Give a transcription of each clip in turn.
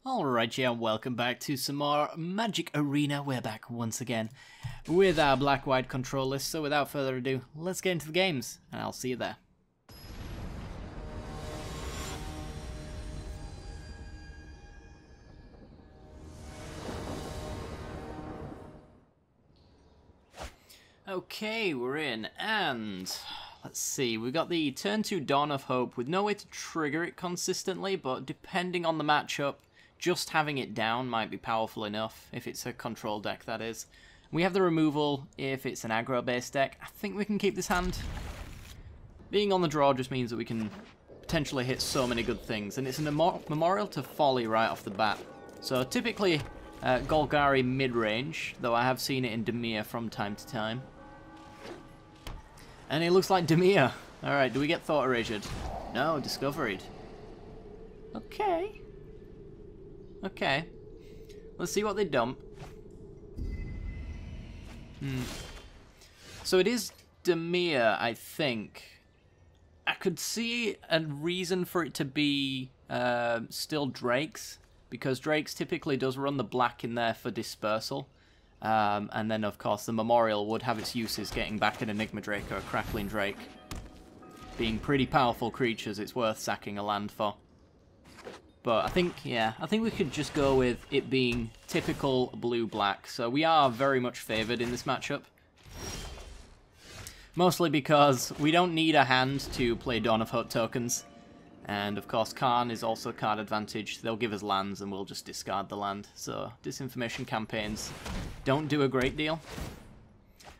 Alright, yeah, welcome back to some more Magic Arena. We're back once again with our black-white control list, so without further ado, let's get into the games, and I'll see you there. Okay, we're in, and let's see, we've got the turn 2 Dawn of Hope with no way to trigger it consistently, but depending on the matchup, just having it down might be powerful enough, if it's a control deck, that is. We have the removal if it's an aggro-based deck. I think we can keep this hand. Being on the draw just means that we can potentially hit so many good things, and it's a Memorial to Folly right off the bat. So typically Golgari mid-range, though I have seen it in Dimir from time to time. And it looks like Dimir. Alright, do we get Thought Erasured? No, Discovered. Okay. Okay. Let's see what they dump. So it is Dimir, I think. I could see a reason for it to be still Drake's, because Drake's typically does run the black in there for dispersal. And then, of course, the Memorial would have its uses getting back an Enigma Drake or a Crackling Drake. Being pretty powerful creatures, it's worth sacking a land for. But I think we could just go with it being typical blue-black. So we are very much favoured in this matchup. Mostly because we don't need a hand to play Dawn of Hope tokens. And of course Karn is also card advantage. They'll give us lands and we'll just discard the land. So disinformation campaigns don't do a great deal.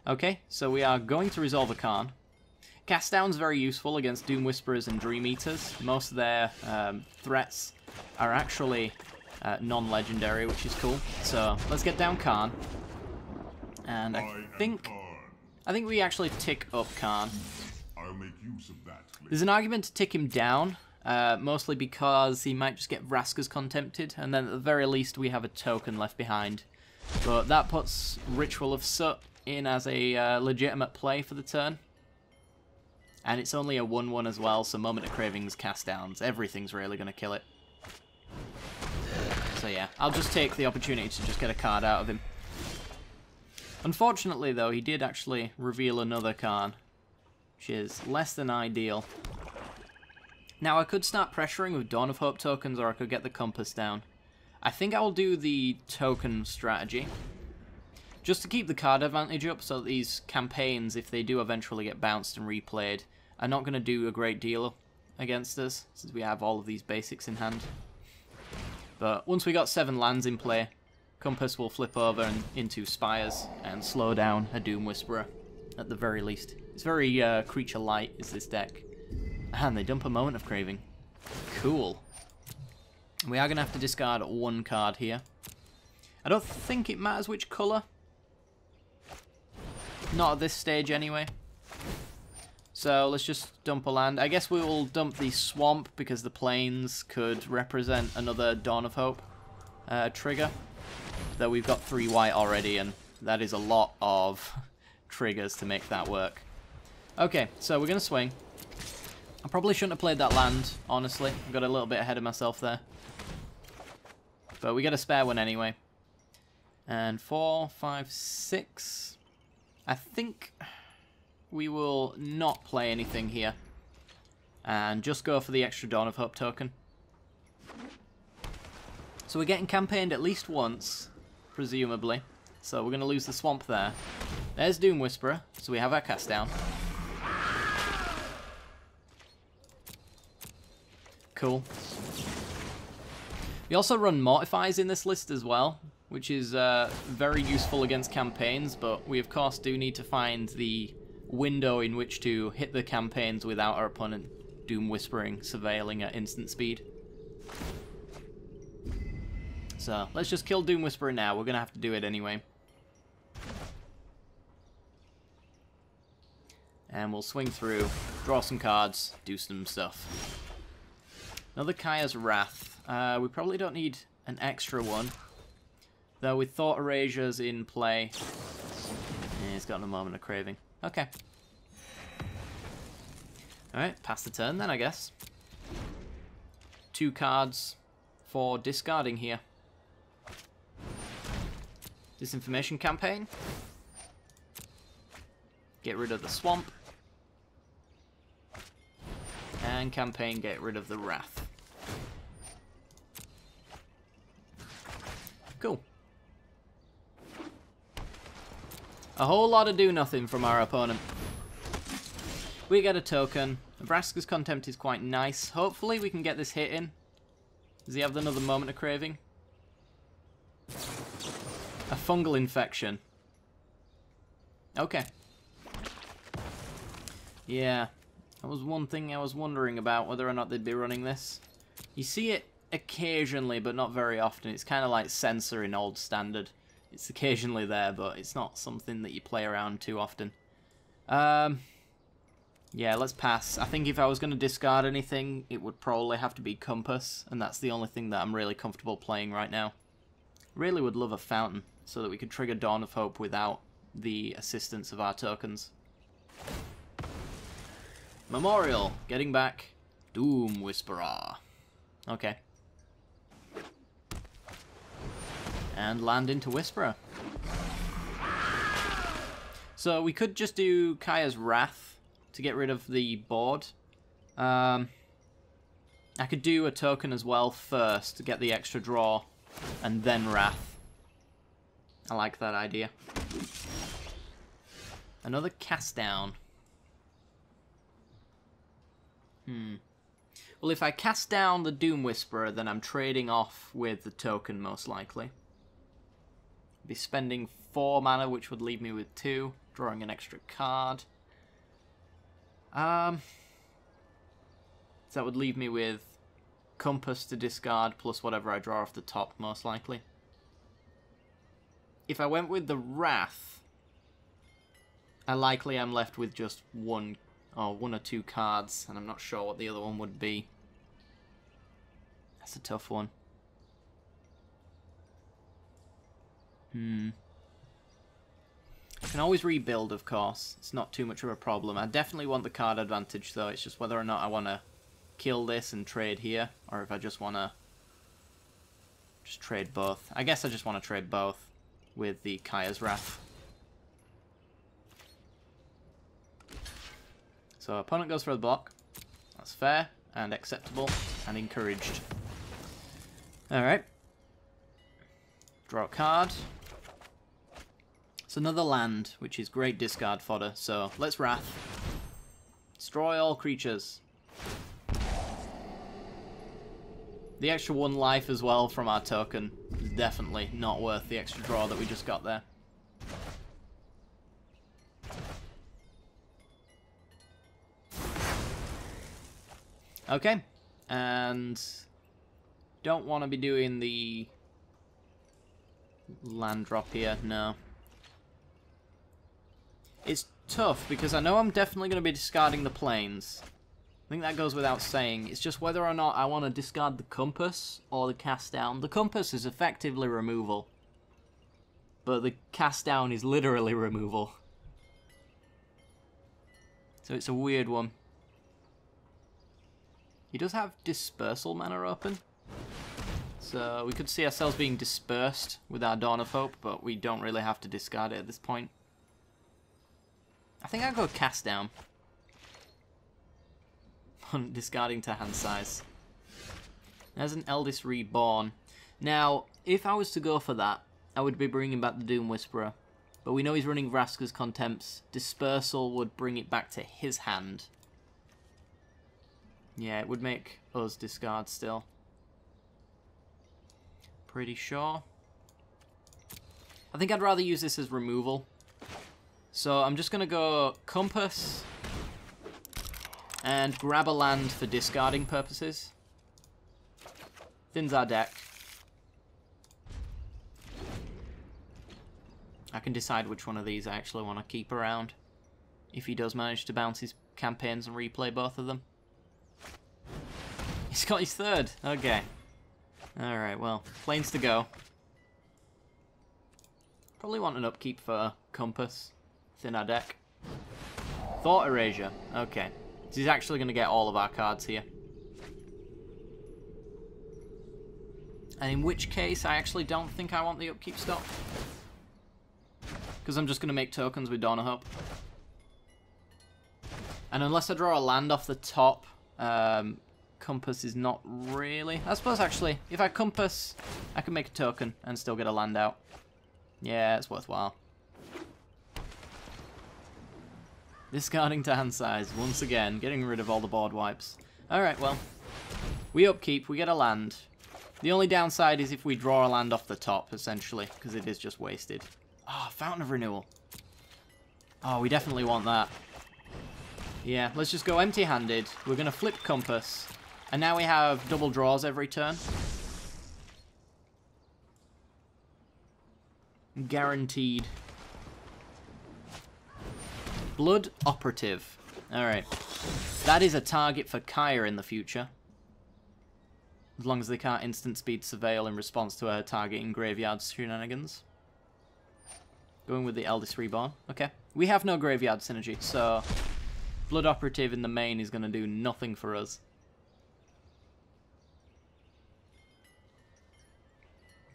Okay, so we are going to resolve a Karn. Cast Down's very useful against Doom Whisperers and Dream Eaters. Most of their threats are actually non-legendary, which is cool. So let's get down Karn. And I think we actually tick up Karn. I'll make use of that. There's an argument to tick him down, mostly because he might just get Vraska's Contempted, and then at the very least we have a token left behind. But that puts Ritual of Soot in as a legitimate play for the turn. And it's only a 1-1 as well, so Moment of Cravings, Cast Downs, everything's really going to kill it. So yeah, I'll just take the opportunity to just get a card out of him. Unfortunately though, he did actually reveal another card, which is less than ideal. Now I could start pressuring with Dawn of Hope tokens, or I could get the Compass down. I think I'll do the token strategy, just to keep the card advantage up, so that these campaigns, if they do eventually get bounced and replayed, are not going to do a great deal against us, since we have all of these basics in hand. But once we got 7 lands in play, Compass will flip over and into Spires and slow down a Doom Whisperer, at the very least. It's very creature light, is this deck. And they dump a Moment of Craving. Cool. We are going to have to discard 1 card here. I don't think it matters which colour. Not at this stage anyway. So let's just dump a land. I guess we will dump the Swamp because the Plains could represent another Dawn of Hope trigger. Though we've got 3 white already, and that is a lot of triggers to make that work. Okay, so we're going to swing. I probably shouldn't have played that land, honestly. I got a little bit ahead of myself there. But we get a spare one anyway. And 4, 5, 6... I think we will not play anything here and just go for the extra Dawn of Hope token. So we're getting campaigned at least once, presumably. So we're going to lose the Swamp there. There's Doom Whisperer, so we have our Cast Down. Cool. We also run Mortifies in this list as well, which is very useful against campaigns, but we of course do need to find the window in which to hit the campaigns without our opponent Doom Whispering, surveilling at instant speed. So let's just kill Doom Whisperer now, we're going to have to do it anyway. And we'll swing through, draw some cards, do some stuff. Another Kaya's Wrath. We probably don't need an extra one. Though with Thought Erasures in play, yeah, he's got a Moment of Craving. Okay. Alright, pass the turn then, I guess. 2 cards for discarding here. Disinformation campaign. Get rid of the swamp. And campaign, get rid of the wrath. Cool. A whole lot of do nothing from our opponent. We get a token. Vraska's Contempt is quite nice. Hopefully we can get this hit in. Does he have another Moment of Craving? A fungal infection. Okay. Yeah. That was one thing I was wondering about, whether or not they'd be running this. You see it occasionally, but not very often. It's kind of like Censor in Old Standard. It's occasionally there, but it's not something that you play around too often. Yeah, let's pass. I think if I was going to discard anything, it would probably have to be Compass, and that's the only thing that I'm really comfortable playing right now. Really would love a Fountain, so that we could trigger Dawn of Hope without the assistance of our tokens. Memorial, getting back Doom Whisperer. Okay. And land into Whisperer. So we could just do Kaya's Wrath to get rid of the board. I could do a token as well first to get the extra draw, and then Wrath. I like that idea. Another cast down. Well, if I cast down the Doom Whisperer, then I'm trading off with the token, most likely. Be spending 4 mana, which would leave me with 2, drawing an extra card. So that would leave me with Compass to discard, plus whatever I draw off the top, most likely. If I went with the Wrath, I likely am left with just one or 2 cards, and I'm not sure what the other one would be. That's a tough one. I can always rebuild, of course. It's not too much of a problem. I definitely want the card advantage, though. It's just whether or not I want to kill this and trade here, or if I just want to just trade both. I guess I just want to trade both with the Kaya's Wrath. So opponent goes for the block. That's fair and acceptable and encouraged. Alright. Draw a card. It's another land, which is great discard fodder, so let's Wrath. Destroy all creatures. The extra 1 life as well from our token is definitely not worth the extra draw that we just got there. Okay, and don't want to be doing the land drop here, no. It's tough because I know I'm definitely going to be discarding the planes. I think that goes without saying. It's just whether or not I want to discard the Compass or the cast down. The Compass is effectively removal, but the cast down is literally removal. So it's a weird one. He does have Dispersal mana open, so we could see ourselves being dispersed with our Dawn of Hope, but we don't really have to discard it at this point. I think I'll go cast down. Discarding to hand size. There's an Eldest Reborn. Now, if I was to go for that, I would be bringing back the Doom Whisperer. But we know he's running Vraska's Contempts. Dispersal would bring it back to his hand. Yeah, it would make us discard still. Pretty sure. I think I'd rather use this as removal. So I'm just going to go Compass and grab a land for discarding purposes. Thins our deck. I can decide which one of these I actually want to keep around, if he does manage to bounce his campaigns and replay both of them. He's got his 3rd. Okay. Alright, well, planes to go. Probably want an upkeep for Compass. Thin our deck. Thought Erasure. Okay. So he's actually going to get all of our cards here. And in which case, I actually don't think I want the upkeep stop. Because I'm just going to make tokens with Donohope. And unless I draw a land off the top, Compass is not really... I suppose, actually, if I Compass, I can make a token and still get a land out. Yeah, it's worthwhile. Discarding to hand size, once again, getting rid of all the board wipes. Alright, well, we upkeep, we get a land. The only downside is if we draw a land off the top, essentially, because it is just wasted. Ah, oh, Fountain of Renewal. Oh, we definitely want that. Yeah, let's just go empty-handed. We're going to flip Compass. And now we have double draws every turn. Guaranteed. Blood Operative. Alright. That is a target for Kaya in the future. As long as they can't instant speed Surveil in response to her targeting graveyard shenanigans. Going with the Eldest Reborn. Okay. We have no graveyard synergy, so Blood Operative in the main is going to do nothing for us.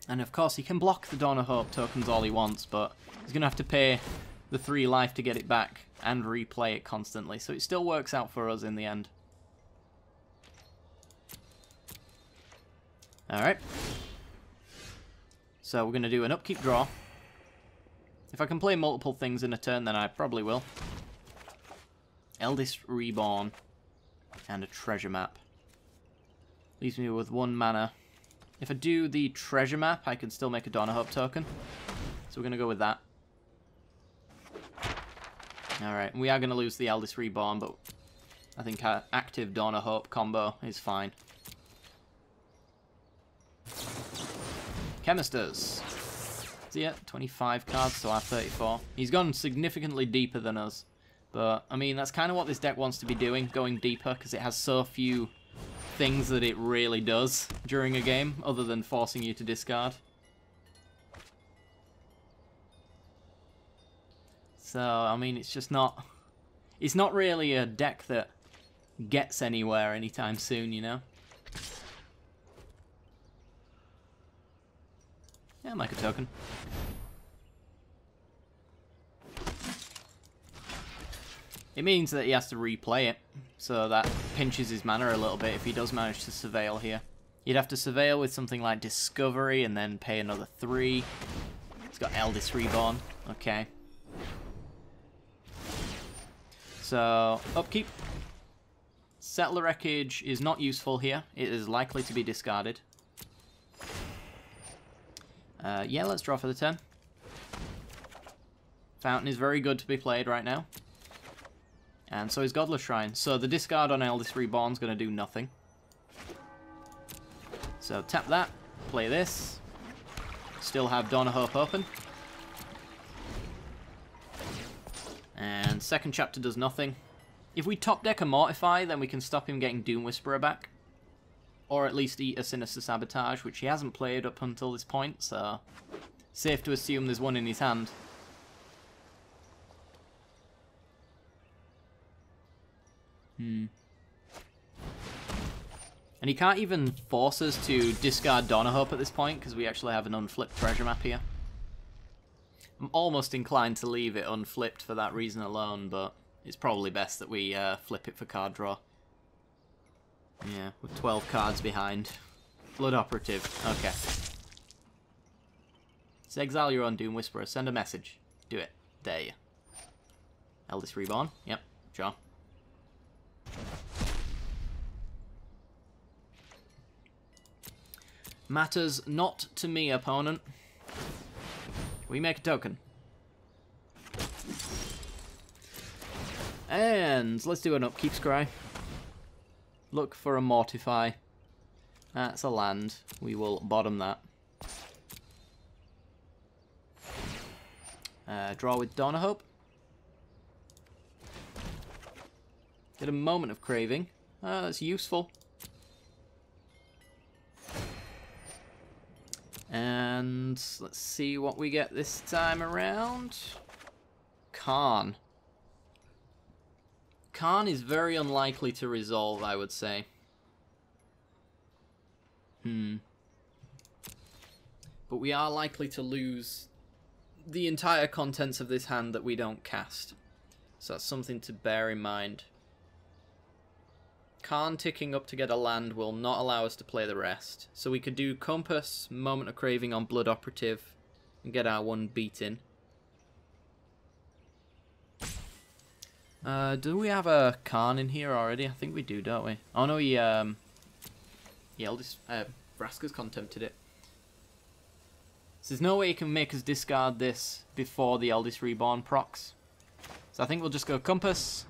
And of course, he can block the Dawn of Hope tokens all he wants, but he's going to have to pay the 3 life to get it back and replay it constantly, so it still works out for us in the end. Alright. So we're going to do an upkeep draw. If I can play multiple things in a turn, then I probably will. Eldest Reborn. And a treasure map. Leaves me with 1 mana. If I do the treasure map, I can still make a Dawn of Hope token. So we're going to go with that. Alright, we are going to lose the Eldest Reborn, but I think our active Dawn of Hope combo is fine. Chemisters. So yeah, 25 cards, so our 34. He's gone significantly deeper than us. But, I mean, that's kind of what this deck wants to be doing, going deeper, because it has so few things that it really does during a game, other than forcing you to discard. So, I mean, it's just not... It's not really a deck that gets anywhere anytime soon, you know? Yeah, make a token. It means that he has to replay it, so that pinches his mana a little bit if he does manage to Surveil here. You'd have to Surveil with something like Discovery and then pay another 3. He's got Eldest Reborn. Okay. So, upkeep. Settler Wreckage is not useful here. It is likely to be discarded. Yeah, let's draw for the turn. Fountain is very good to be played right now. And so is Godless Shrine. So the discard on Eldest Reborn is going to do nothing. So tap that, play this. Still have Dawn of Hope open. And second chapter does nothing. If we top deck a Mortify, then we can stop him getting Doom Whisperer back. Or at least eat a Sinister Sabotage, which he hasn't played up until this point, so safe to assume there's one in his hand. And he can't even force us to discard Dawn of Hope at this point, because we actually have an unflipped treasure map here. I'm almost inclined to leave it unflipped for that reason alone, but it's probably best that we flip it for card draw. Yeah, with 12 cards behind. Blood Operative. Okay. Let's exile your own Doom Whisperer. Send a message. Do it. Dare you. Eldest Reborn. Yep, sure. Matters not to me, opponent. We make a token. And let's do an upkeep scry. Look for a Mortify. That's a land. We will bottom that. Draw with Dawn of Hope. Get a Moment of Craving. That's useful. And let's see what we get this time around. Khan. Khan is very unlikely to resolve, I would say. but we are likely to lose the entire contents of this hand that we don't cast. So that's something to bear in mind. Khan ticking up to get a land will not allow us to play the rest. So we could do Compass, Moment of Craving on Blood Operative, and get our one beaten. Do we have a Khan in here already? I think we do, don't we? Oh no, Vraska's contempted it. So there's no way he can make us discard this before the Eldest Reborn procs. So I think we'll just go Compass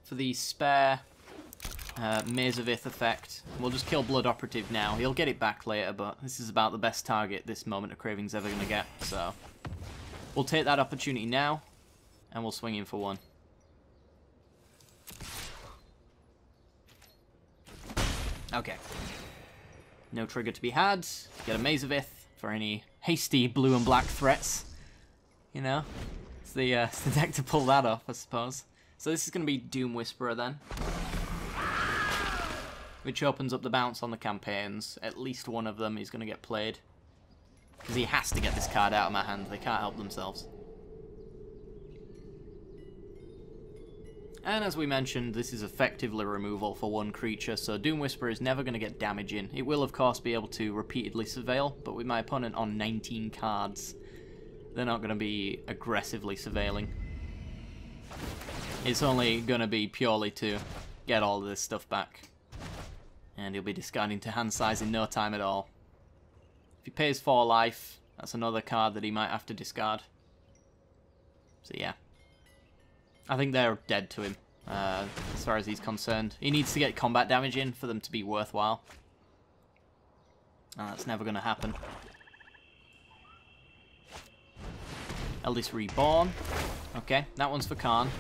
for the spare Maze of Ith effect. We'll just kill Blood Operative now. He'll get it back later, but this is about the best target this Moment of Craving's ever going to get. So we'll take that opportunity now, and we'll swing in for one. Okay. No trigger to be had. Get a Maze of Ith for any hasty blue and black threats. You know, it's the deck to pull that off, I suppose. So this is going to be Doom Whisperer then, which opens up the bounce on the campaigns. At least one of them is going to get played, because he has to get this card out of my hand. They can't help themselves. And as we mentioned, this is effectively removal for one creature, so Doom Whisperer is never going to get damage in. It will, of course, be able to repeatedly surveil, but with my opponent on 19 cards, they're not going to be aggressively surveilling. It's only going to be purely to get all of this stuff back. And he'll be discarding to hand size in no time at all. If he pays 4 life, that's another card that he might have to discard. So yeah. I think they're dead to him, as far as he's concerned. He needs to get combat damage in for them to be worthwhile. That's never going to happen. Eldest Reborn. Okay, that one's for Khan.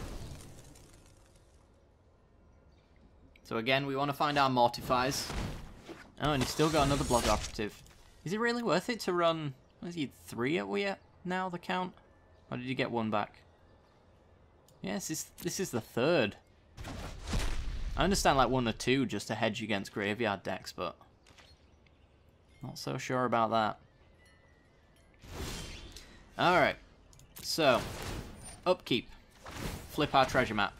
So again, we want to find our Mortifies. Oh, and he's still got another Blood Operative. Is it really worth it to run... What is he, 3 at we at now, the count? Or did you get 1 back? Yes, this is the 3rd. I understand like 1 or 2 just to hedge against graveyard decks, but not so sure about that. Alright, so upkeep. Flip our treasure map.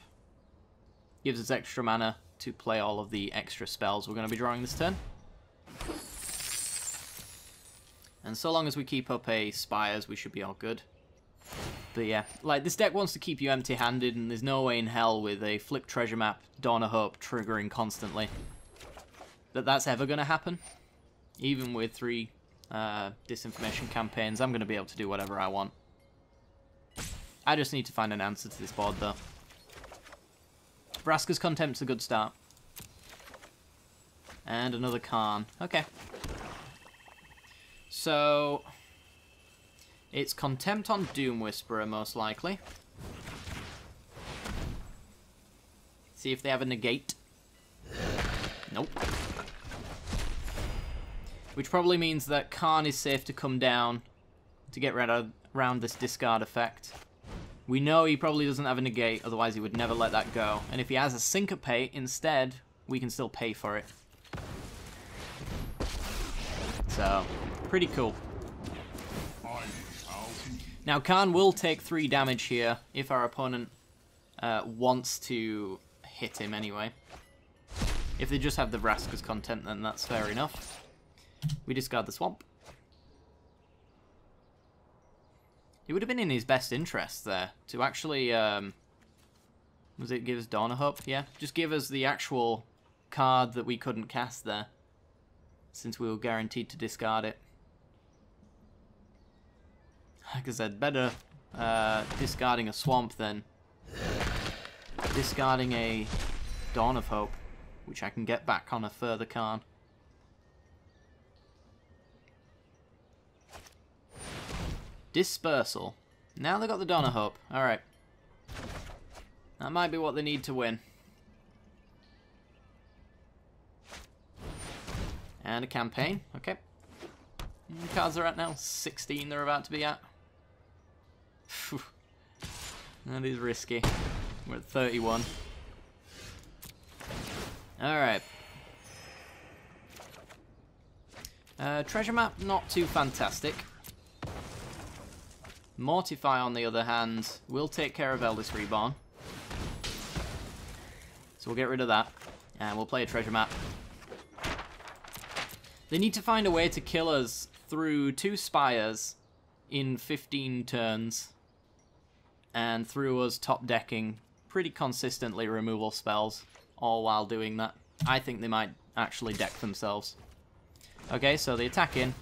Gives us extra mana to play all of the extra spells we're going to be drawing this turn. And so long as we keep up a Spires, we should be all good. But yeah, like, this deck wants to keep you empty-handed, and there's no way in hell with a flip treasure map, Dawn of Hope triggering constantly that that's ever going to happen. Even with 3 disinformation campaigns, I'm going to be able to do whatever I want. I just need to find an answer to this board, though. Vraska's Contempt's a good start. And another Khan. Okay. So... it's Contempt on Doom Whisperer, most likely. See if they have a negate. Nope. Which probably means that Khan is safe to come down to get around this discard effect. We know he probably doesn't have a negate, otherwise he would never let that go. And if he has a Syncopate instead, we can still pay for it. So, pretty cool. Now, Khan will take 3 damage here if our opponent wants to hit him anyway. If they just have the Vraska's Contempt, then that's fair enough. We discard the Swamp. It would have been in his best interest there to actually... was it give us Dawn of Hope? Yeah, just give us the actual card that we couldn't cast there, since we were guaranteed to discard it. Like I said, better discarding a Swamp than discarding a Dawn of Hope, which I can get back on a further Khan. Dispersal. Now they got the Dawn of Hope. Alright. That might be what they need to win. And a campaign. Okay. How many cards are at now? 16 they're about to be at. That is risky. We're at 31. Alright. Treasure map, not too fantastic. Mortify, on the other hand, will take care of Eldest Reborn. So we'll get rid of that, and we'll play a treasure map. They need to find a way to kill us through 2 spires in 15 turns, and through us top decking pretty consistently removal spells, all while doing that. I think they might actually deck themselves. Okay, so they attack in.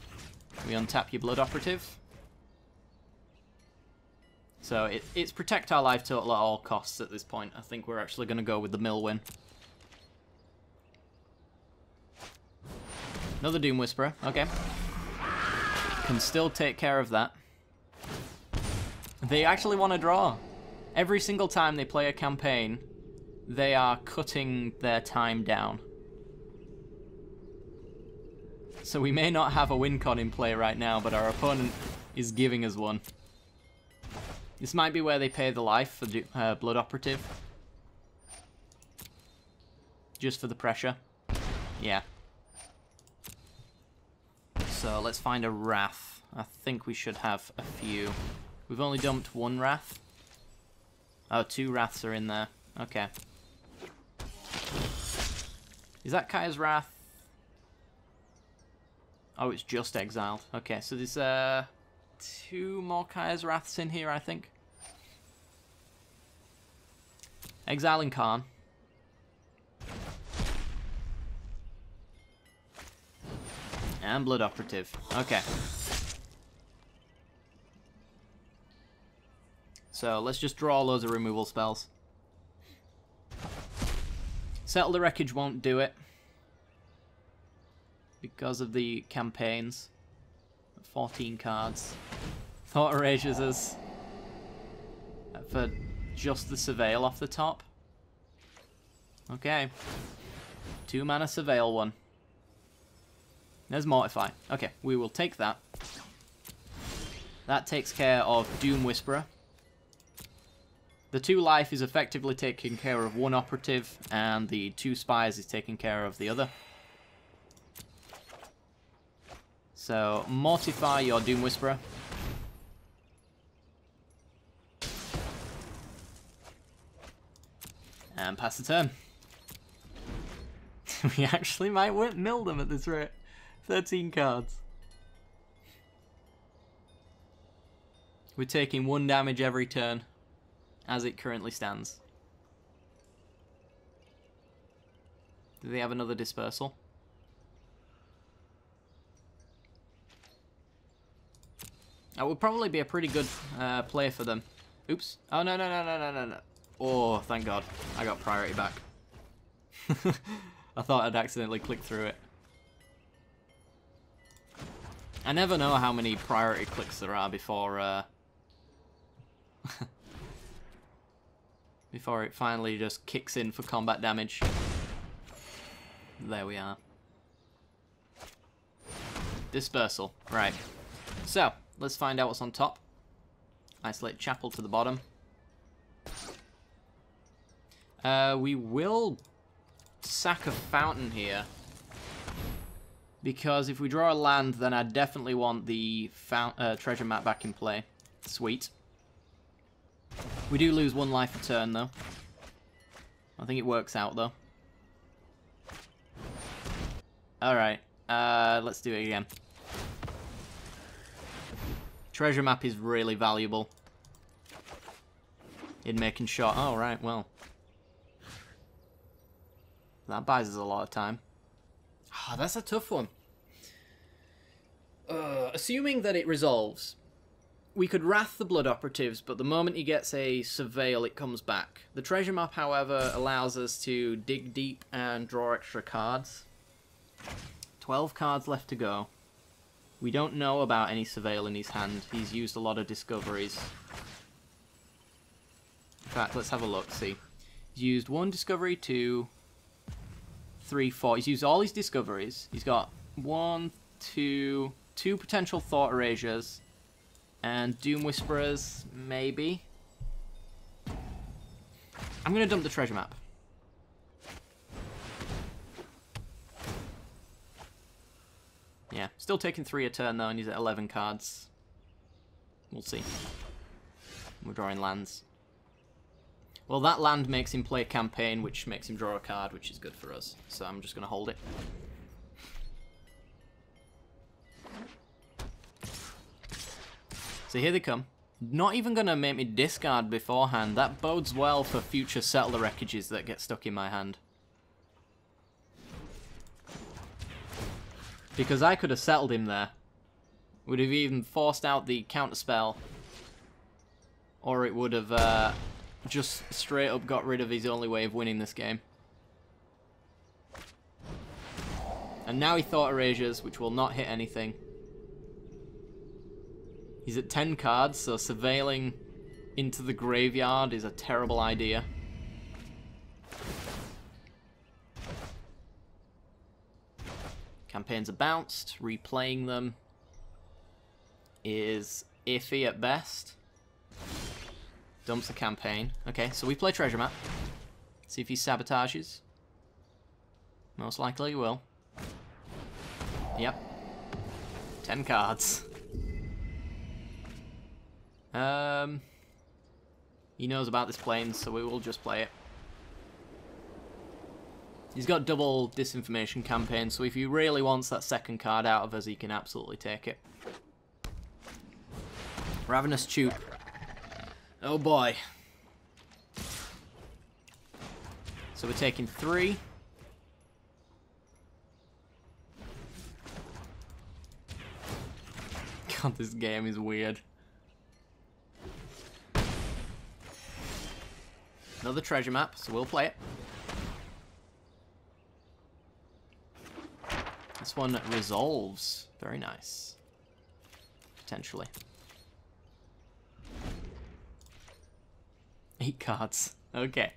We untap your Blood Operative. So it's protect our life total at all costs at this point. I think we're actually going to go with the mill win. Another Doom Whisperer, okay. Can still take care of that. They actually want to draw. Every single time they play a campaign, they are cutting their time down. So we may not have a win con in play right now, but our opponent is giving us one. This might be where they pay the life for Blood Operative. Just for the pressure. Yeah. So let's find a Wrath. I think we should have a few. We've only dumped 1 Wrath. Oh, 2 Wraths are in there. Okay. Is that Kaya's Wrath? Oh, it's just exiled. Okay, so there's 2 more Kaya's Wraths in here, I think. Exiling Khan. And Blood Operative. Okay. So let's just draw loads of removal spells. Settle the Wreckage won't do it because of the campaigns. 14 cards. Thought Erasures us for just the Surveil off the top. Okay. 2 mana Surveil 1. There's Mortify. Okay, we will take that. That takes care of Doom Whisperer. The 2 life is effectively taking care of 1 operative, and the 2 spires is taking care of the other. So, mortify your Doom Whisperer. And pass the turn. We actually might mill them at this rate. 13 cards. We're taking 1 damage every turn, as it currently stands. Do they have another Dispersal? That would probably be a pretty good play for them. Oops. Oh, no, no, no, no, no, no, no. Oh, thank God. I got priority back. I thought I'd accidentally clicked through it. I never know how many priority clicks there are before before it finally just kicks in for combat damage. There we are. Dispersal. Right. So, let's find out what's on top. Isolate Chapel to the bottom. We will sack a Fountain here. Because if we draw a land, then I definitely want the treasure map back in play. Sweet. We do lose 1 life a turn, though. I think it works out, though. Alright. Let's do it again. Treasure map is really valuable in making sure... Oh, right, well. That buys us a lot of time. Oh, that's a tough one. Assuming that it resolves, we could Wrath the Blood Operatives, but the moment he gets a Surveil, it comes back. The treasure map, however, allows us to dig deep and draw extra cards. 12 cards left to go. We don't know about any Surveil in his hand. He's used a lot of Discoveries. In fact, let's have a look, see. He's used 1 Discovery, 2... 3, 4. He's used all his Discoveries. He's got 1, 2 potential Thought Erasures, and Doom Whisperers, maybe. I'm going to dump the treasure map. Yeah, still taking 3 a turn though, and he's at 11 cards. We'll see. We're drawing lands. Well, that land makes him play campaign, which makes him draw a card, which is good for us. So I'm just going to hold it. So here they come. Not even going to make me discard beforehand. That bodes well for future settler wreckages that get stuck in my hand. Because I could have settled him there. Would have even forced out the counterspell. Or it would have just straight up got rid of his only way of winning this game. And now he thought erasures, which will not hit anything. He's at 10 cards, so surveilling into the graveyard is a terrible idea. Campaigns are bounced. Replaying them is iffy at best. Dumps a campaign. Okay, so we play treasure map. See if he sabotages. Most likely he will. Yep. 10 cards. He knows about this plane, so we will just play it. He's got double disinformation campaign, so if he really wants that second card out of us, he can absolutely take it. Ravenous Tube. Oh boy. So we're taking 3. God, this game is weird. Another treasure map, so we'll play it. This one resolves. Very nice. Potentially. 8 cards. Okay.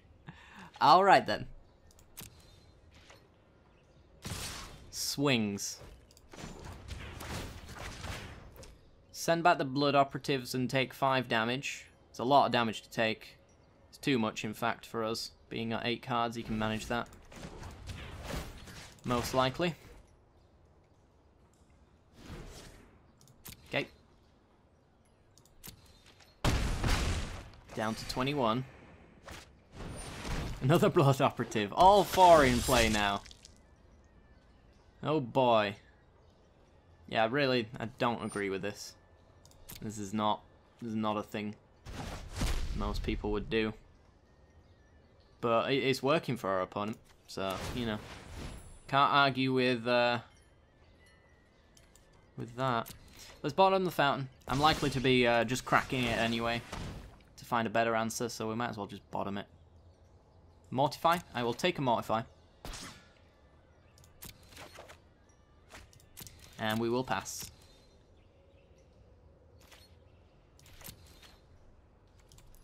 Alright then. Swings. Send back the blood operatives and take 5 damage. It's a lot of damage to take. It's too much, in fact, for us. Being at 8 cards, he can manage that. Most likely. Okay. Down to 21. Another blood operative. All 4 in play now. Oh boy. Yeah, really, I don't agree with this. This is not a thing most people would do. But it's working for our opponent, so, you know. Can't argue with that. Let's bottom the fountain. I'm likely to be just cracking it anyway to find a better answer, so we might as well just bottom it. Mortify? I will take a Mortify. And we will pass.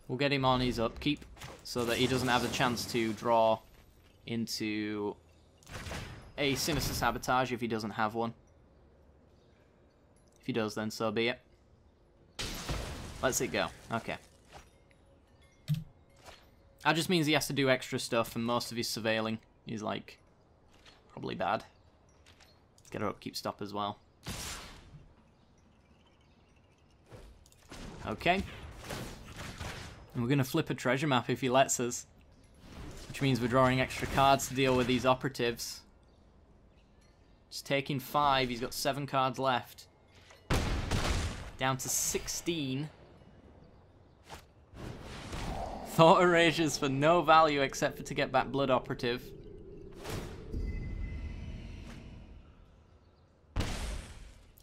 We'll get him on his upkeep so that he doesn't have a chance to draw into a Sinister Sabotage if he doesn't have one. If he does, then so be it. Let's it go. Okay. That just means he has to do extra stuff, and most of his surveilling is, like, probably bad. Let's get our upkeep stop as well. Okay. And we're going to flip a treasure map if he lets us. Which means we're drawing extra cards to deal with these operatives. Just taking 5, he's got 7 cards left. Down to 16. Thought erasures for no value except for to get back blood operative.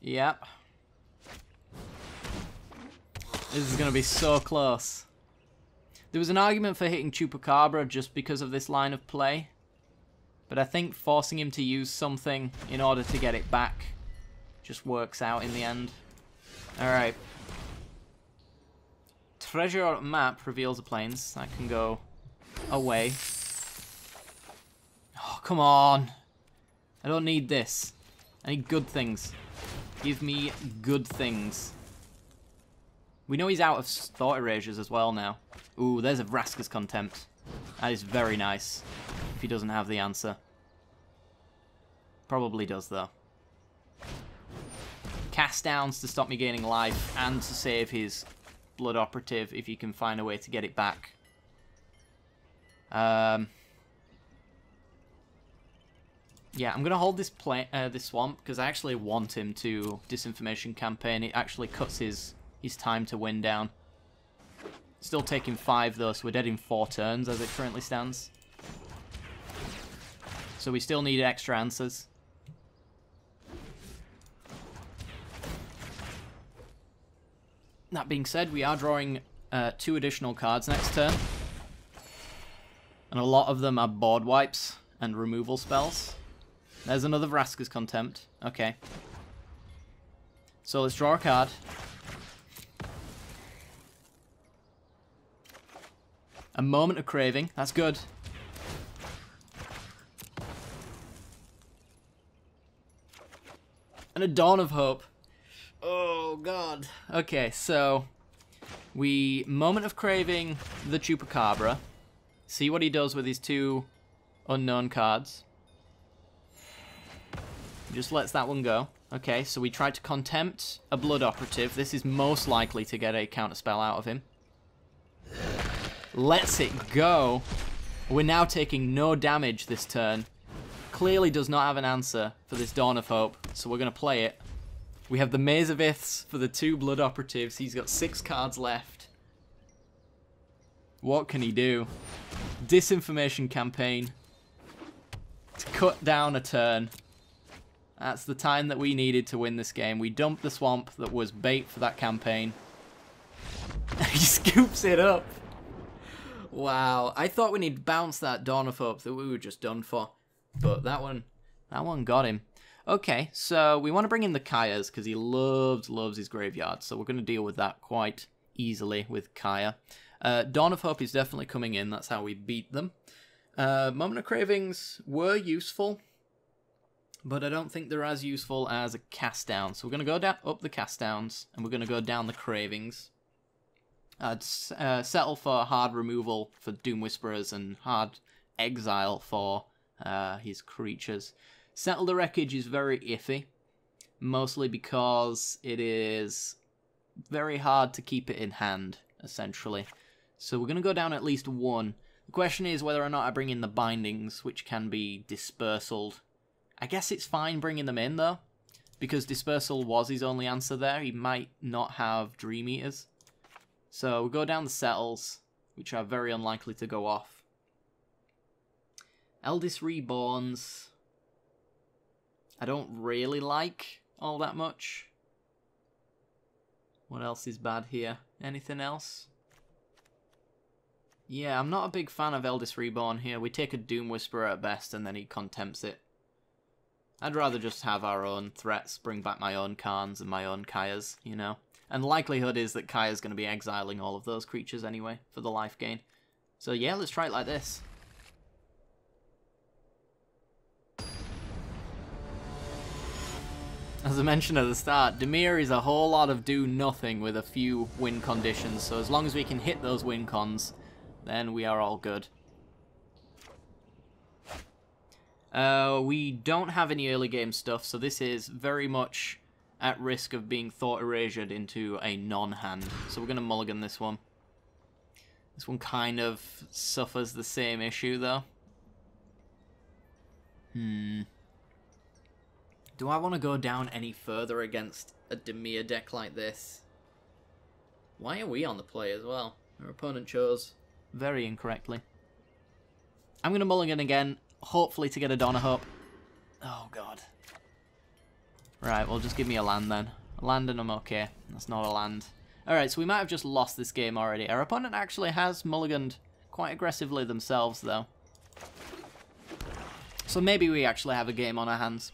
Yep. This is going to be so close. There was an argument for hitting Chupacabra just because of this line of play. But I think forcing him to use something in order to get it back just works out in the end. Alright. Treasure map reveals the planes. I can go away. Oh, come on. I don't need this. I need good things. Give me good things. We know he's out of thought erasures as well now. Ooh, there's a Vraska's Contempt. That is very nice. If he doesn't have the answer. Probably does, though. cast downs to stop me gaining life, and to save his blood operative if you can find a way to get it back. Yeah, I'm gonna hold this swamp because I actually want him to disinformation campaign. It actually cuts his time to win down. Still taking 5 though, so we're dead in 4 turns as it currently stands. So we still need extra answers. That being said, we are drawing 2 additional cards next turn. And a lot of them are board wipes and removal spells. There's another Vraska's Contempt. Okay. So let's draw a card. A Moment of Craving. That's good. And a Dawn of Hope. Oh, God. Okay, so we Moment of Craving the Chupacabra. See what he does with his 2 unknown cards. Just lets that one go. Okay, so we tried to Contempt a Blood Operative. This is most likely to get a counterspell out of him. Lets it go. We're now taking no damage this turn. Clearly does not have an answer for this Dawn of Hope, so we're going to play it. We have the Maze of Iths for the 2 Blood Operatives. He's got 6 cards left. What can he do? Disinformation campaign to cut down a turn. That's the time that we needed to win this game. We dumped the swamp that was bait for that campaign. He scoops it up. Wow. I thought when he'd bounce that Dawn of Hope that we were just done for. But that one got him. Okay, so we want to bring in the Kayas because he loves his graveyard. So we're going to deal with that quite easily with Kaya. Dawn of Hope is definitely coming in. That's how we beat them. Moment of Cravings were useful, but I don't think they're as useful as a cast down. So we're going to go down up the cast downs, and we're going to go down the Cravings. I'd settle for hard removal for Doom Whisperers and hard exile for his creatures. Settle the Wreckage is very iffy, mostly because it is very hard to keep it in hand, essentially. So we're going to go down at least 1. The question is whether or not I bring in the Bindings, which can be dispersaled. I guess it's fine bringing them in, though, because Dispersal was his only answer there. He might not have Dream Eaters. So we'll go down the Settles, which are very unlikely to go off. Eldest Reborns, I don't really like all that much. What else is bad here? Anything else? Yeah, I'm not a big fan of Eldest Reborn here. We take a Doom Whisperer at best, and then he contempts it. I'd rather just have our own threats, bring back my own Karns and my own Kayas, you know. And the likelihood is that Kaya's going to be exiling all of those creatures anyway, for the life gain. So yeah, let's try it like this. As I mentioned at the start, Dimir is a whole lot of do nothing with a few win conditions, so as long as we can hit those win cons, then we are all good. We don't have any early game stuff, so this is very much at risk of being thought erasured into a non-hand. So we're going to mulligan this one. This one kind of suffers the same issue, though. Do I want to go down any further against a Dimir deck like this? Why are we on the play as well? Our opponent chose very incorrectly. I'm going to mulligan again, hopefully to get a Dawn of Hope. Oh, God. Right, well, just give me a land then. A land and I'm okay. That's not a land. Alright, so we might have just lost this game already. Our opponent actually has mulliganed quite aggressively themselves, though. So maybe we actually have a game on our hands.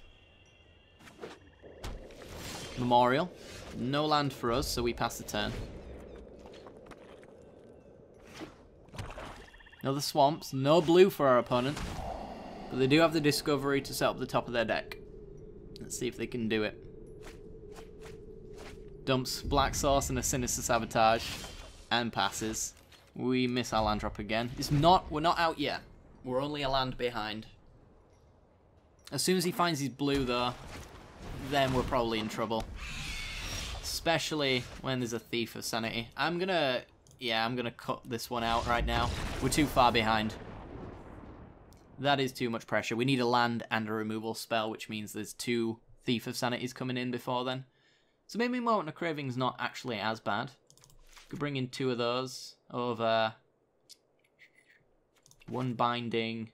Memorial. No land for us, so we pass the turn. Another swamps. No blue for our opponent. But they do have the discovery to set up the top of their deck. Let's see if they can do it. Dumps Black Sauce and a Sinister Sabotage. And passes. We miss our land drop again. We're not out yet. We're only a land behind. As soon as he finds his blue, though, then we're probably in trouble. Especially when there's a Thief of Sanity. I'm gonna cut this one out right now. We're too far behind. That is too much pressure. We need a land and a removal spell, which means there's 2 Thief of Sanities coming in before then. So maybe Moment of Craving's not actually as bad. Could bring in 2 of those over 1 binding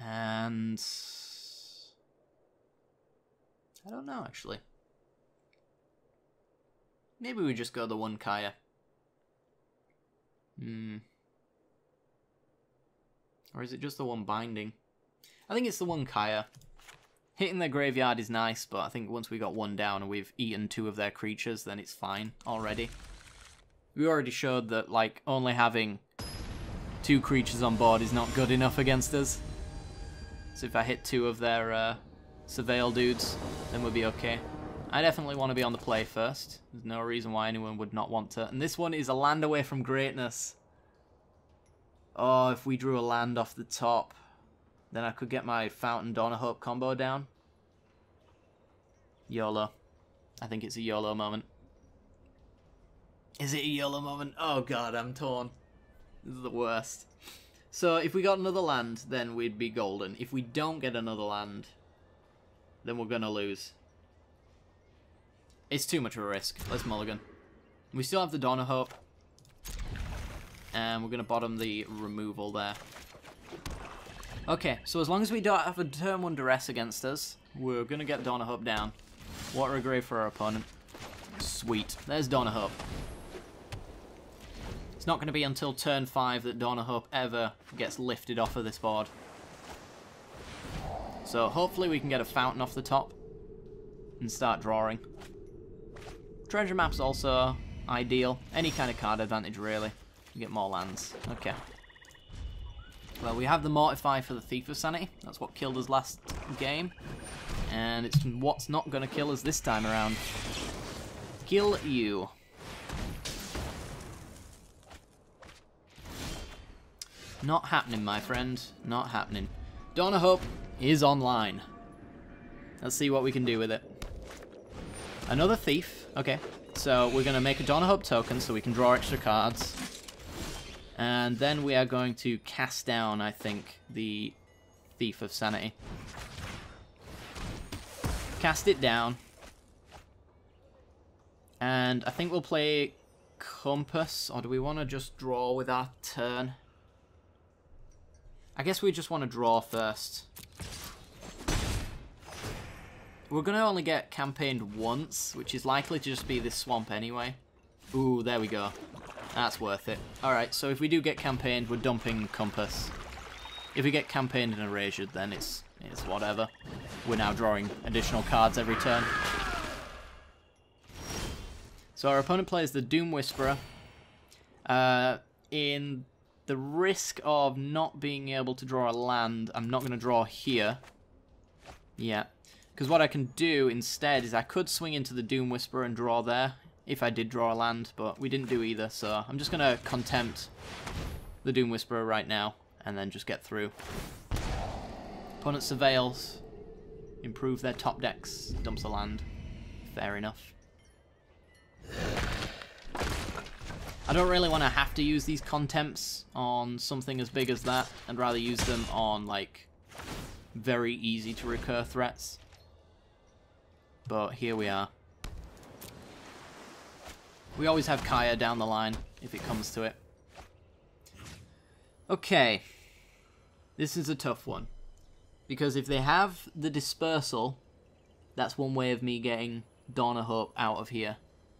and I don't know actually. Maybe we just go the 1 Kaya. Or is it just the 1 binding? I think it's the 1 Kaya. Hitting their graveyard is nice, but I think once we got 1 down and we've eaten 2 of their creatures, then it's fine already. We already showed that, like, only having 2 creatures on board is not good enough against us. So if I hit 2 of their Surveil dudes, then we'll be okay. I definitely want to be on the play first. There's no reason why anyone would not want to. And this one is a land away from greatness. Oh, if we drew a land off the top, then I could get my Fountain Dawn of Hope combo down. YOLO. I think it's a YOLO moment. Is it a YOLO moment? Oh god, I'm torn. This is the worst. So if we got another land, then we'd be golden. If we don't get another land, then we're gonna lose. It's too much of a risk. Let's mulligan. We still have the Dawn of Hope. And we're going to bottom the removal there. Okay, so as long as we don't have a turn 1 duress against us, we're going to get Dawn of Hope down. Water a grave for our opponent. Sweet. There's Dawn of Hope. It's not going to be until turn 5 that Dawn of Hope ever gets lifted off of this board. So hopefully we can get a Fountain off the top and start drawing. Treasure map's also ideal. Any kind of card advantage, really. You get more lands. Okay. Well, we have the Mortify for the Thief of Sanity. That's what killed us last game. And it's what's not going to kill us this time around. Kill you. Not happening, my friend. Not happening. Dawn of Hope is online. Let's see what we can do with it. Another Thief. Okay, so we're going to make a Dawn of Hope token so we can draw extra cards. And then we are going to cast down, I think, the Thief of Sanity. Cast it down. And I think we'll play Compass, or do we want to just draw with our turn? I guess we just want to draw first. We're going to only get campaigned once, which is likely to just be this swamp anyway. Ooh, there we go. That's worth it. Alright, so if we do get campaigned, we're dumping Compass. If we get campaigned and erasured, then it's whatever. We're now drawing additional cards every turn. So our opponent plays the Doom Whisperer. In the risk of not being able to draw a land, I'm not going to draw here. Yeah. Because what I can do instead is I could swing into the Doom Whisperer and draw there, if I did draw a land, but we didn't do either, so I'm just going to contempt the Doom Whisperer right now, and then just get through. Opponent surveils, improve their top decks, dumps a land. Fair enough. I don't really want to have to use these contempts on something as big as that. I'd rather use them on, like, very easy to recur threats. But here we are. We always have Kaya down the line, if it comes to it. Okay. This is a tough one. Because if they have the Dispersal, that's one way of me getting Dawn of Hope out of here.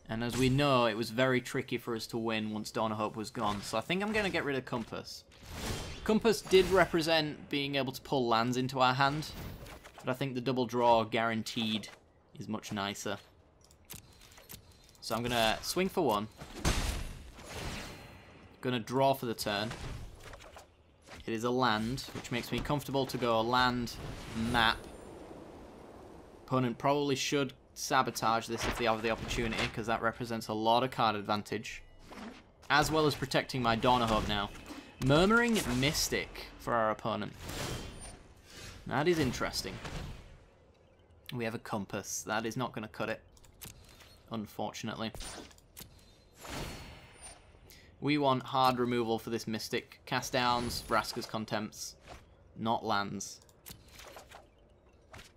And as we know, it was very tricky for us to win once Dawn of Hope was gone. So I think I'm going to get rid of Compass. Compass did represent being able to pull lands into our hand. But I think the double draw guaranteed is much nicer. So I'm going to swing for 1. Going to draw for the turn. It is a land, which makes me comfortable to go land, map. Opponent probably should sabotage this if they have the opportunity, because that represents a lot of card advantage. As well as protecting my Dawn of Hope now. Murmuring Mystic for our opponent. That is interesting. We have a Compass. That is not going to cut it. unfortunately. We want hard removal for this Mystic. Cast downs, Vraska's Contempts, not lands.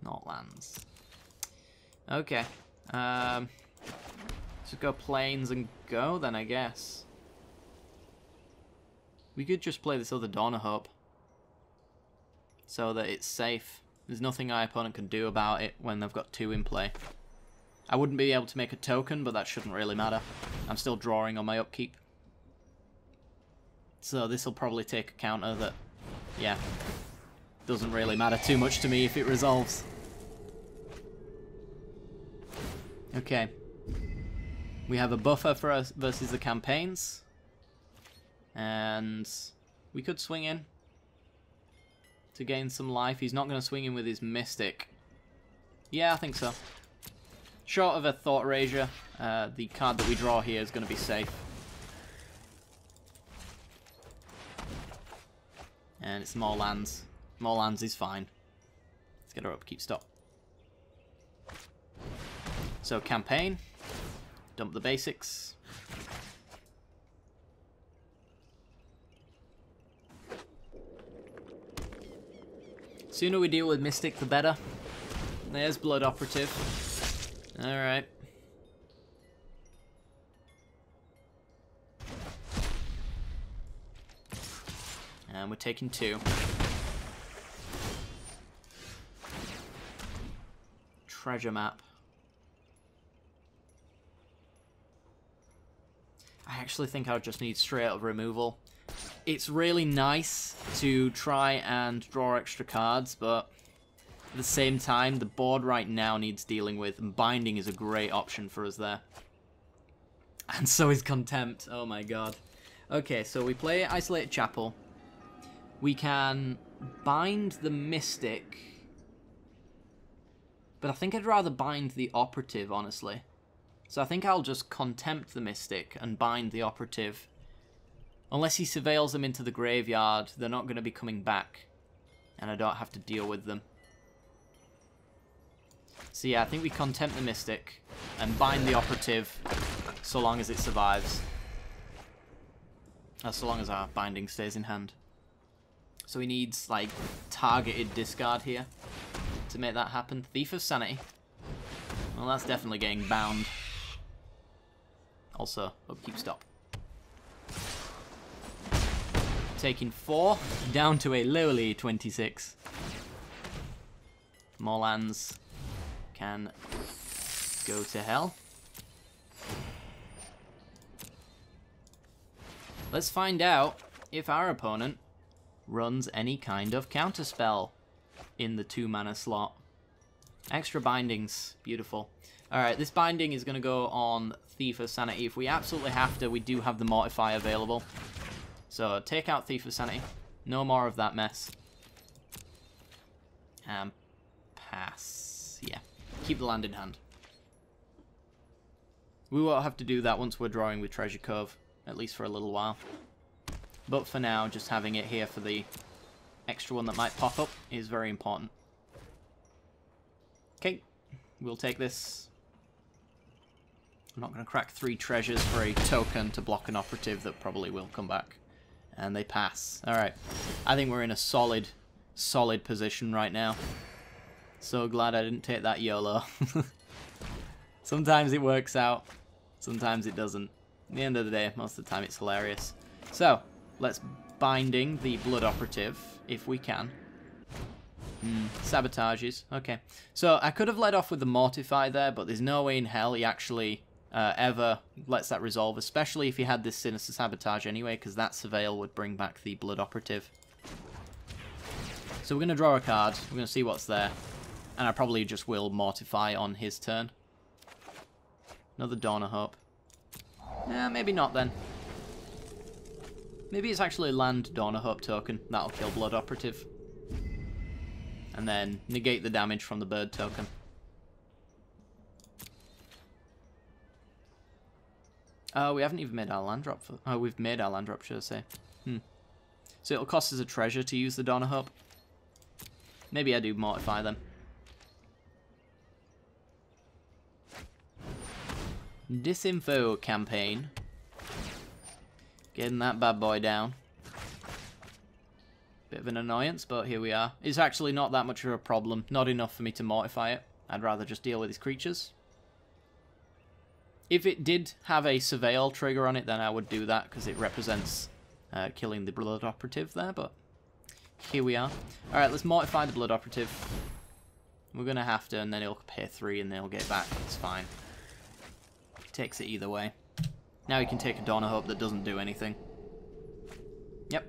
Not lands. Okay. So go plains and go then, I guess. We could just play this other Dawn of Hope so that it's safe. There's nothing our opponent can do about it when they've got 2 in play. I wouldn't be able to make a token, but that shouldn't really matter. I'm still drawing on my upkeep. So this will probably take a counter that, yeah, doesn't really matter too much to me if it resolves. Okay. We have a buffer for us versus the campaigns. And we could swing in to gain some life. He's not going to swing in with his Mystic. Yeah, I think so. Short of a Thought Erasure, the card that we draw here is going to be safe. And it's more lands. More lands is fine. Let's get our upkeep stop. So campaign. Dump the basics. Sooner we deal with Mystic, the better. There's Blood Operative. Alright. And we're taking 2. Treasure map. I actually think I would just need straight up removal. It's really nice to try and draw extra cards, but at the same time, the board right now needs dealing with, and Binding is a great option for us there. And so is Contempt. Oh my god. Okay, so we play Isolated Chapel. We can bind the Mystic, but I think I'd rather bind the Operative, honestly. So I think I'll just Contempt the Mystic and bind the Operative. Unless he surveils them into the graveyard, they're not going to be coming back, and I don't have to deal with them. So yeah, I think we Contempt the Mystic and bind the Operative so long as it survives. So long as our binding stays in hand. So he needs, like, targeted discard here to make that happen. Thief of Sanity. Well, that's definitely getting bound. Also, upkeep stop. Taking 4, down to a lowly 26. More lands can go to hell. Let's find out if our opponent runs any kind of counterspell in the 2-mana slot. Extra bindings. Beautiful. Alright, this binding is going to go on Thief of Sanity. If we absolutely have to, we do have the Mortify available. So take out Thief of Sanity. No more of that mess. And pass. Yeah. Keep the land in hand. We won't have to do that once we're drawing with Treasure Cove. At least for a little while. But for now, just having it here for the extra one that might pop up is very important. Okay. We'll take this. I'm not going to crack 3 treasures for a token to block an Operative that probably will come back. And they pass. Alright. I think we're in a solid position right now. So glad I didn't take that YOLO. Sometimes it works out. Sometimes it doesn't. At the end of the day, most of the time it's hilarious. So, let's Binding the Blood Operative, if we can. Sabotages. Okay. So, I could have led off with the Mortify there, but there's no way in hell he actually ever lets that resolve, especially if he had this Sinister Sabotage anyway, because that Surveil would bring back the Blood Operative. So we're going to draw a card, we're going to see what's there, and I probably just will Mortify on his turn. Another Dawn of Hope. Maybe not then. Maybe it's actually land Dawn of Hope token, that'll kill Blood Operative. And then negate the damage from the bird token. We haven't even made our land drop for... Oh, we've made our land drop, should I say. So it'll cost us a treasure to use the Dawn of Hope. Maybe I do Mortify them. Disinfo campaign. Getting that bad boy down. Bit of an annoyance, but here we are. It's actually not that much of a problem. Not enough for me to mortify it. I'd rather just deal with his creatures. If it did have a surveil trigger on it, then I would do that, because it represents killing the Blood Operative there, but here we are. Alright, let's mortify the Blood Operative. We're going to have to, and then he'll pay 3 and then he'll get back. It's fine. Takes it either way. Now he can take a Dawn of Hope that doesn't do anything. Yep.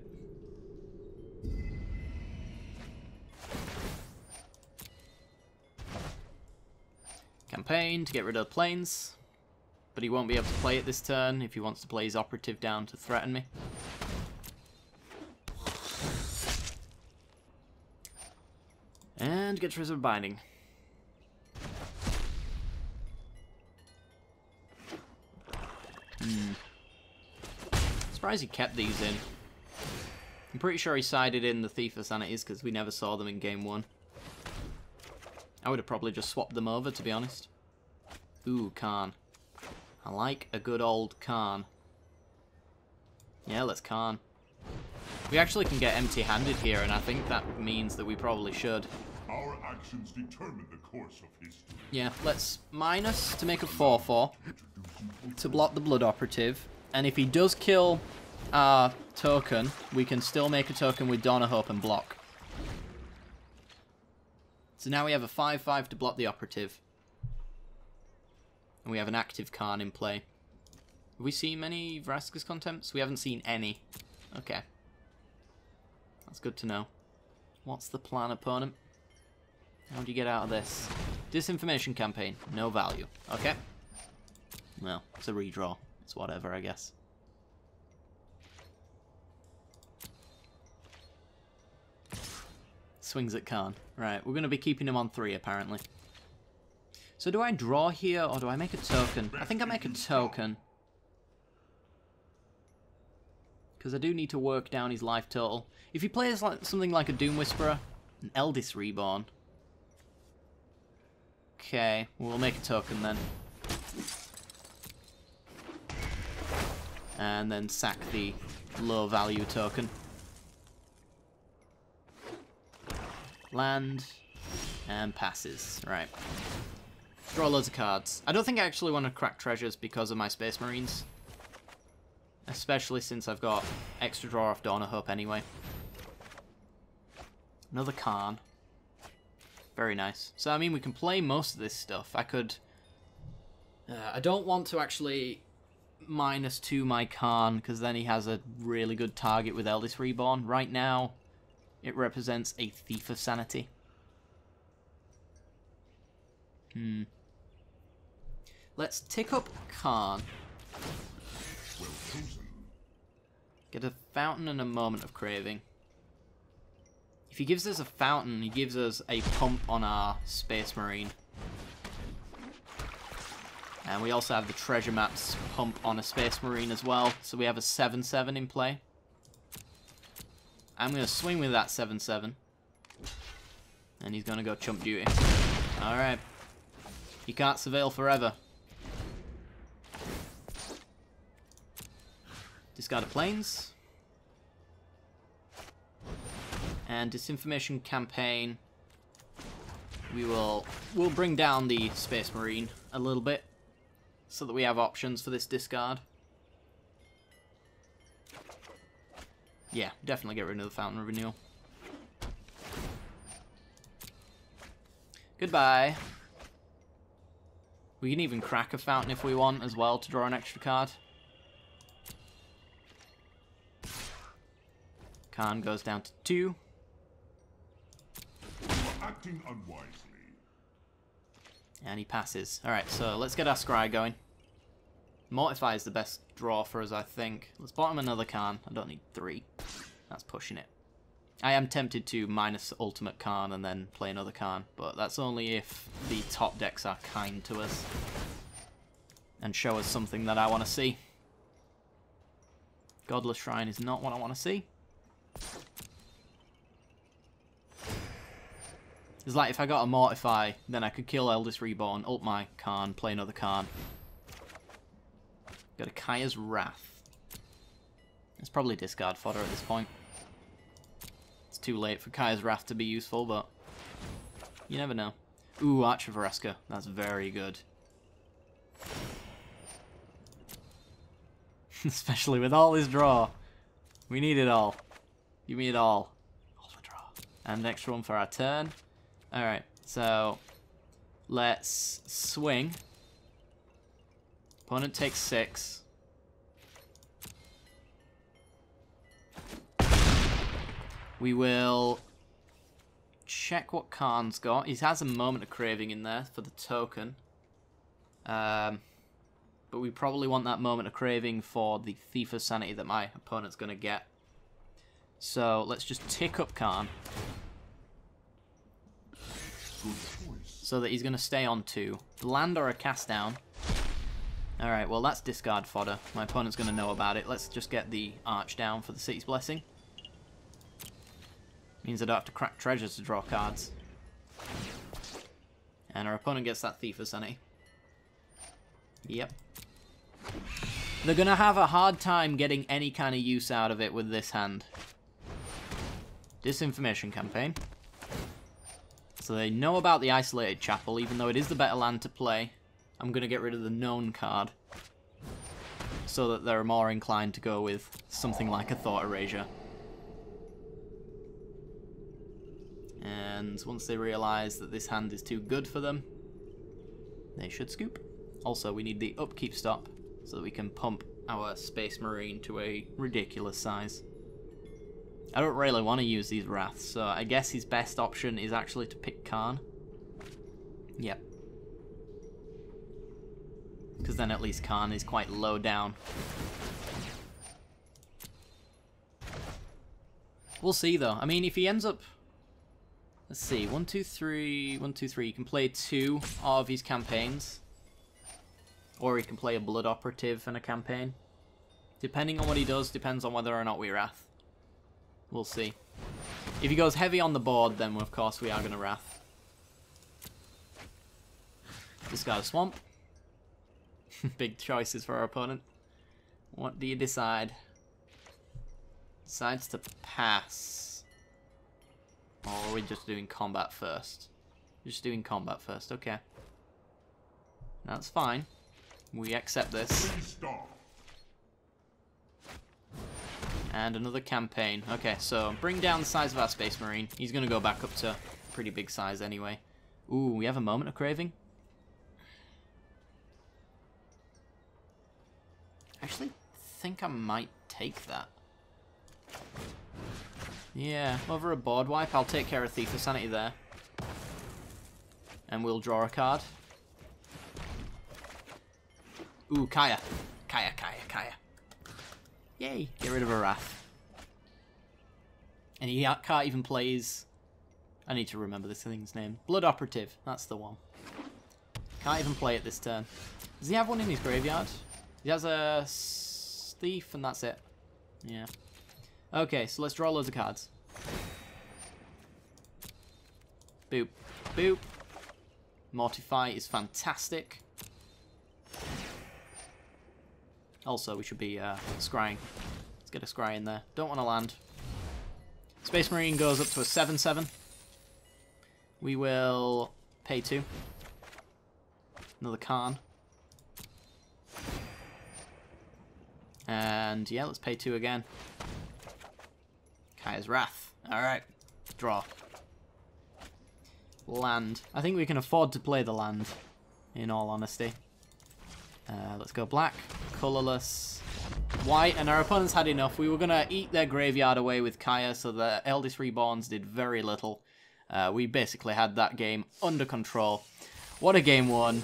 Campaign to get rid of the planes. But he won't be able to play it this turn if he wants to play his Operative down to threaten me. And gets rid of Binding. Surprised he kept these in. I'm pretty sure he sided in the Thief of Sanities because we never saw them in game 1. I would have probably just swapped them over, to be honest. Ooh, Khan. I like a good old Khan. Yeah, let's Khan. We actually can get empty-handed here, and I think that means that we probably should. Our actions determine the course of history. Yeah, let's minus to make a 4/4 to block the Blood Operative. And if he does kill our token, we can still make a token with Dawn of Hope and block. So now we have a 5/5 to block the Operative. And we have an active Khan in play. Have we seen many Vraska's Contempts? We haven't seen any. Okay. That's good to know. What's the plan, opponent? How do you get out of this? Disinformation campaign. No value. Okay. Well, it's a redraw. It's whatever, I guess. Swings at Khan. Right, we're going to be keeping him on 3, apparently. So do I draw here, or do I make a token? I think I make a token. Because I do need to work down his life total. If he plays like something like a Doom Whisperer, an Eldest Reborn. Okay, we'll make a token then. And then sack the low value token. Land. And passes. Right. Draw loads of cards. I don't think I actually want to crack treasures because of my Space Marines. Especially since I've got extra draw off Dawn of Hope anyway. Another Khan. Very nice. So, I mean, we can play most of this stuff. I could... I don't want to actually -2 my Khan, because then he has a really good target with Eldest Reborn. Right now, it represents a Thief of Sanity. Let's tick up Khan. Well chosen. Get a Fountain and a Moment of Craving. If he gives us a Fountain, he gives us a pump on our Space Marine. And we also have the Treasure Maps pump on a Space Marine as well. So we have a 7/7 in play. I'm going to swing with that 7/7. And he's going to go Chump Duty. Alright. You can't surveil forever. Discard of Planes. And Disinformation Campaign. We'll bring down the Space Marine a little bit, so that we have options for this discard. Yeah, definitely get rid of the Fountain of Renewal. Goodbye. We can even crack a Fountain if we want as well to draw an extra card. Khan goes down to 2. Acting unwisely. And he passes. Alright, so let's get our Scry going. Mortify is the best draw for us, I think. Let's bottom another Khan. I don't need 3. That's pushing it. I am tempted to minus Ultimate Khan and then play another Khan, but that's only if the top decks are kind to us and show us something that I want to see. Godless Shrine is not what I want to see. It's like if I got a Mortify, then I could kill Eldest Reborn, ult my Khan, play another Khan. Got a Kaya's Wrath. It's probably discard fodder at this point. It's too late for Kaya's Wrath to be useful, but you never know. Ooh, Archer Vareska. That's very good. Especially with all this draw. We need it all. Give me it all. All the draw. And extra one for our turn. Alright, so let's swing. Opponent takes 6. We will check what Khan's got. He has a Moment of Craving in there for the token. But we probably want that Moment of Craving for the Thief of Sanity that my opponent's going to get. So let's just tick up Khan. So that he's going to stay on 2. Land or a cast down. Alright, well that's discard fodder. My opponent's going to know about it. Let's just get the Arch down for the City's Blessing. Means I don't have to crack treasures to draw cards. And our opponent gets that Thief of Sanity. Yep. They're going to have a hard time getting any kind of use out of it with this hand. Disinformation campaign. So they know about the Isolated Chapel, even though it is the better land to play. I'm going to get rid of the known card. So that they're more inclined to go with something like a Thought Erasure. And once they realise that this hand is too good for them, they should scoop. Also, we need the upkeep stop so that we can pump our Space Marine to a ridiculous size. I don't really want to use these Wraths, so I guess his best option is actually to pick Khan. Yep. Because then at least Khan is quite low down. We'll see though. I mean, if he ends up... Let's see, 1, 2, 3, 1, 2, 3. You can play 2 of his campaigns. Or he can play a Blood Operative in a campaign. Depending on what he does, depends on whether or not we Wrath. We'll see. If he goes heavy on the board, then of course we are going to Wrath. Discard a Swamp. Big choices for our opponent. What do you decide? Decides to pass. Or are we just doing combat first? Just doing combat first, okay. That's fine. We accept this. And another campaign. Okay, so bring down the size of our Space Marine. He's going to go back up to a pretty big size anyway. Ooh, we have a Moment of Craving. Actually, think I might take that. Yeah, over a board wipe, I'll take care of Thief of Sanity there. And we'll draw a card. Ooh, Kaya. Kaya. Yay, get rid of a Wrath. And he can't even play his... I need to remember this thing's name. Blood Operative, that's the one. Can't even play it this turn. Does he have one in his graveyard? He has a Thief and that's it. Yeah. Okay, so let's draw loads of cards. Boop. Boop. Mortify is fantastic. Also, we should be scrying. Let's get a scry in there. Don't want to land. Space Marine goes up to a 7/7. We will pay 2. Another Khan. And yeah, let's pay 2 again. Kaya's Wrath. Alright. Draw. Land. I think we can afford to play the land, in all honesty. Let's go black, colourless, white, and our opponents had enough. We were going to eat their graveyard away with Kaya, so the Eldest Reborns did very little. We basically had that game under control. What a game 1,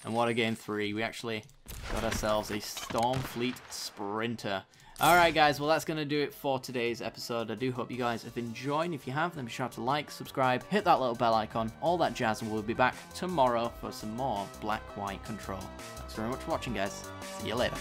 and what a game 3. We actually got ourselves a Stormfleet Sprinter. Alright guys, well that's going to do it for today's episode. I do hope you guys have enjoyed. If you have, then be sure to like, subscribe, hit that little bell icon, all that jazz, and we'll be back tomorrow for some more Black-White Control. Thanks very much for watching guys. See you later.